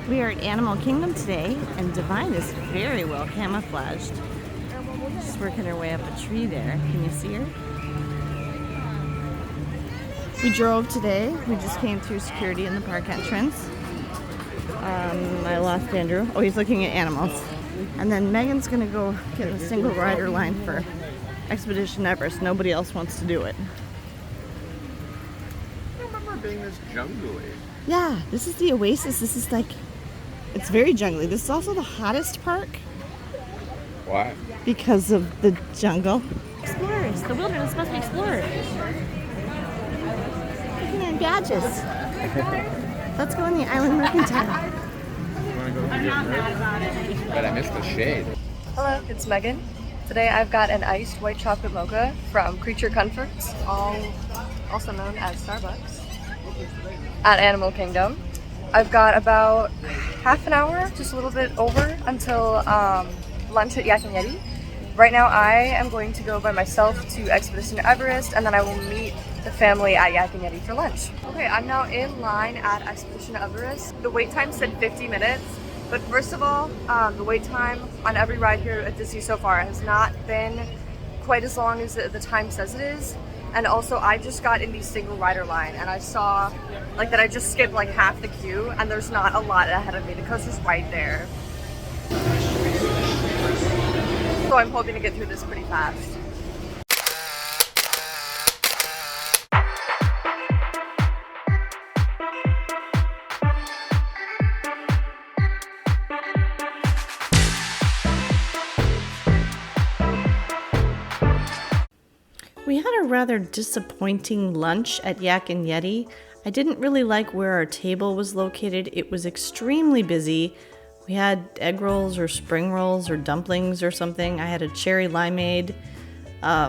We are at Animal Kingdom today, and Divine is very well camouflaged. She's working her way up a tree there. Can you see her? We drove today. We just came through security in the park entrance. I lost Andrew. Oh, he's looking at animals. And then Megan's gonna go get a single rider line for Expedition Everest. Nobody else wants to do it. I don't remember being this jungly. Yeah, this is the oasis. This is like, it's very jungly. This is also the hottest park. Why? Because of the jungle. Explorers. The wilderness must be explored. Looking at badges. Let's go in the Island Mercantile. I'm not mad about it. But I missed the shade. Hello, it's Megan. Today I've got an iced white chocolate mocha from Creature Comforts, also known as Starbucks, at Animal Kingdom. I've got about half an hour, just a little bit over, until lunch at Yak Yeti. Right now I am going to go by myself to Expedition Everest, and then I will meet the family at Yak Yeti for lunch. Okay, I'm now in line at Expedition Everest. The wait time said 50 minutes, but first of all, the wait time on every ride here at Disney so far has not been quite as long as the time says it is. And also, I just got in the single rider line, and I saw like that I just skipped like half the queue, and there's not a lot ahead of me. The coaster's right there. So I'm hoping to get through this pretty fast. We had a rather disappointing lunch at Yak and Yeti. I didn't really like where our table was located. It was extremely busy. We had egg rolls or spring rolls or dumplings or something. I had a cherry limeade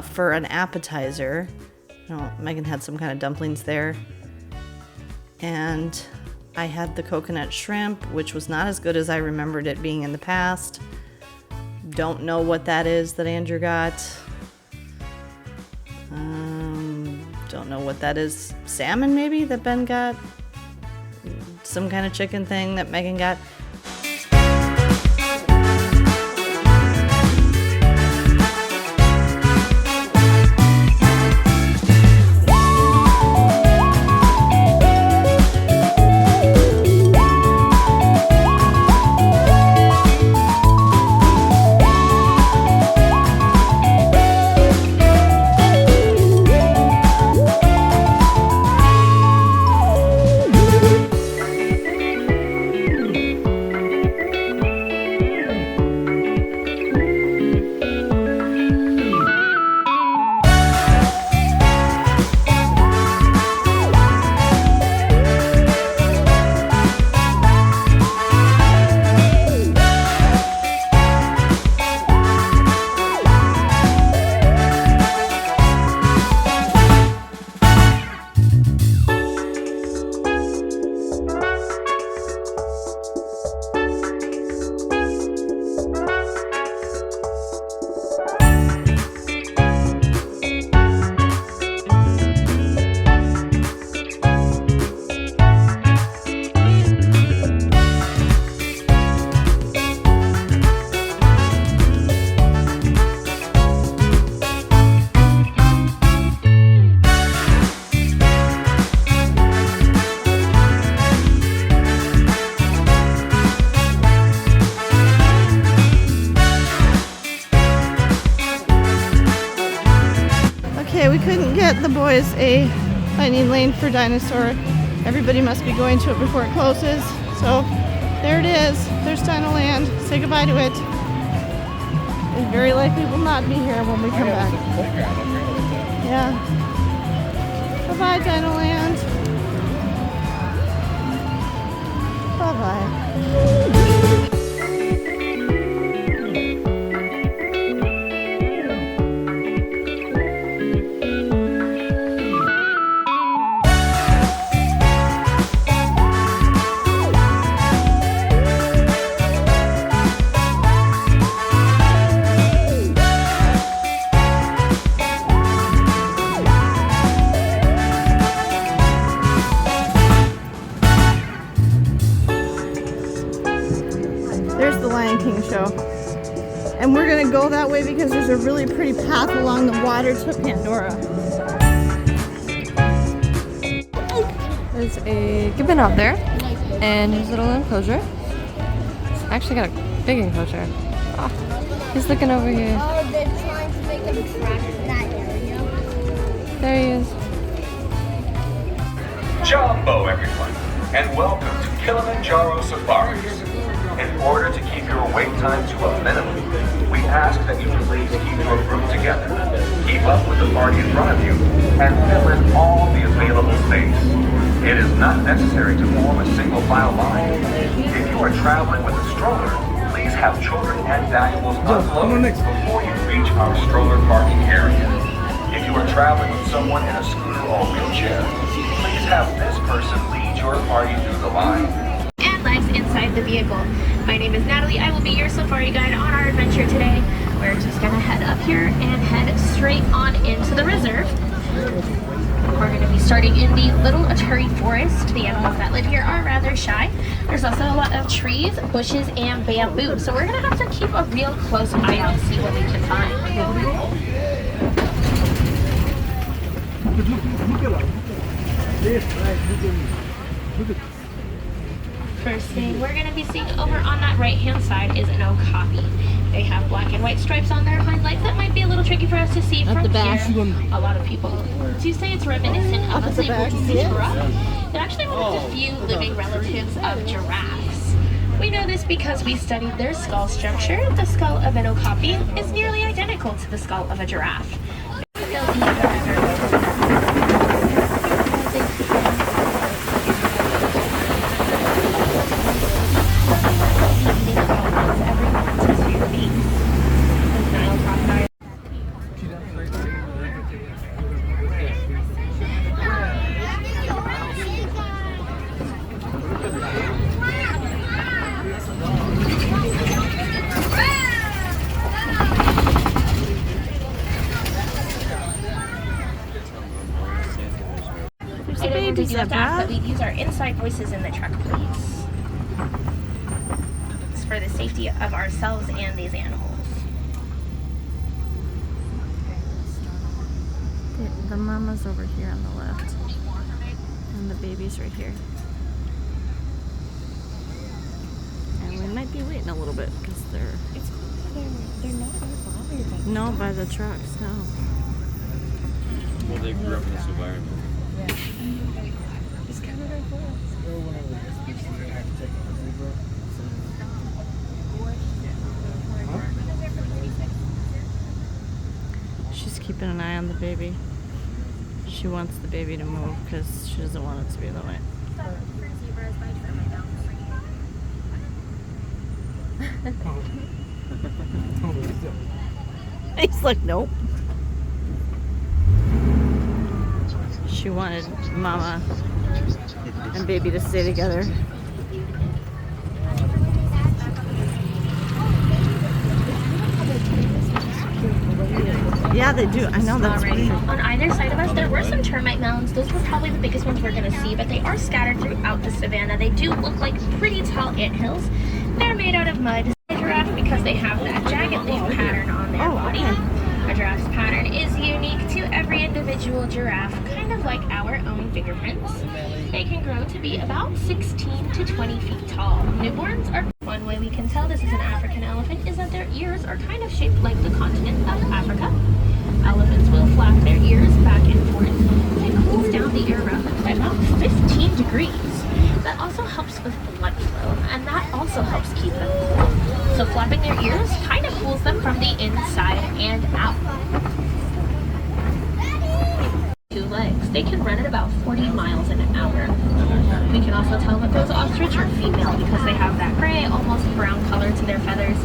for an appetizer. Megan had some kind of dumplings there. And I had the coconut shrimp, which was not as good as I remembered it being in the past. Don't know what that is that Andrew got. Don't know what that is. Salmon maybe that Ben got? Some kind of chicken thing that Megan got. We couldn't get the boys a lightning lane for Dinosaur. Everybody must be going to it before it closes. So there it is. There's Dinoland. Say goodbye to it. It very likely will not be here when we come back. Yeah. Bye-bye, Dinoland. Bye-bye. there's the Lion King show. And we're gonna go that way because there's a really pretty path along the water to Pandora. There's a gibbon out there and his little enclosure. It's actually got a big enclosure. Oh, he's looking over here. Oh, they're trying to make him track that area. There he is. Jumbo, everyone, and welcome to Kilamanjaro Safaris. In order to keep your wait time to a minimum, we ask that you please keep your group together, keep up with the party in front of you, and fill in all the available space. It is not necessary to form a single file line. If you are traveling with a stroller, please have children and valuables unloaded before you reach our stroller parking area. If you are traveling with someone in a scooter or wheelchair, please have this person lead your party through the line. And legs inside the vehicle. My name is Natalie. I will be your safari guide on our adventure today. We're just gonna head up here and head straight on into the reserve. We're gonna be starting in the Little Aturi Forest. The animals that live here are rather shy. There's also a lot of trees, bushes, and bamboo. So we're gonna have to keep a real close eye out, see what we can find. First thing we're going to be seeing over on that right hand side is an okapi. They have black and white stripes on their highlights. That might be a little tricky for us to see from here. A lot of people do say it's reminiscent of a saber-toothed giraffe. They're actually one of the few living relatives of giraffes. We know this because we studied their skull structure. The skull of an okapi is nearly identical to the skull of a giraffe. But we use our inside voices in the truck, please. It's for the safety of ourselves and these animals. The mama's over here on the left. And the baby's right here. And we might be waiting a little bit because they're not bothered. No, by the trucks, no. Well, they grew up in this environment. Yeah. It's kind of right for us. She's keeping an eye on the baby. She wants the baby to move because she doesn't want it to be in the way. He's like, nope. She wanted mama and baby to stay together. Yeah, they do. I know that's right. On either side of us, there were some termite mounds. Those were probably the biggest ones we're going to see, but they are scattered throughout the savannah. They do look like pretty tall anthills. They're made out of mud. A giraffe, because they have that jagged leaf pattern on their body. A giraffe's pattern is unique to every individual giraffe, kind of like our own fingerprints. They can grow to be about 16 to 20 feet tall. Newborns are... One way we can tell this is an African elephant is that their ears are kind of shaped like the continent of Africa. Elephants will flap their ears back and forth. It cools down the air around them by about 15 degrees. That also helps with blood flow, and that also helps keep them cool. So flapping their ears kind of cools them from the inside and out. Two legs. They can run at about 40 miles an hour. We can also tell that those ostrich are female because they have that gray, almost brown color to their feathers.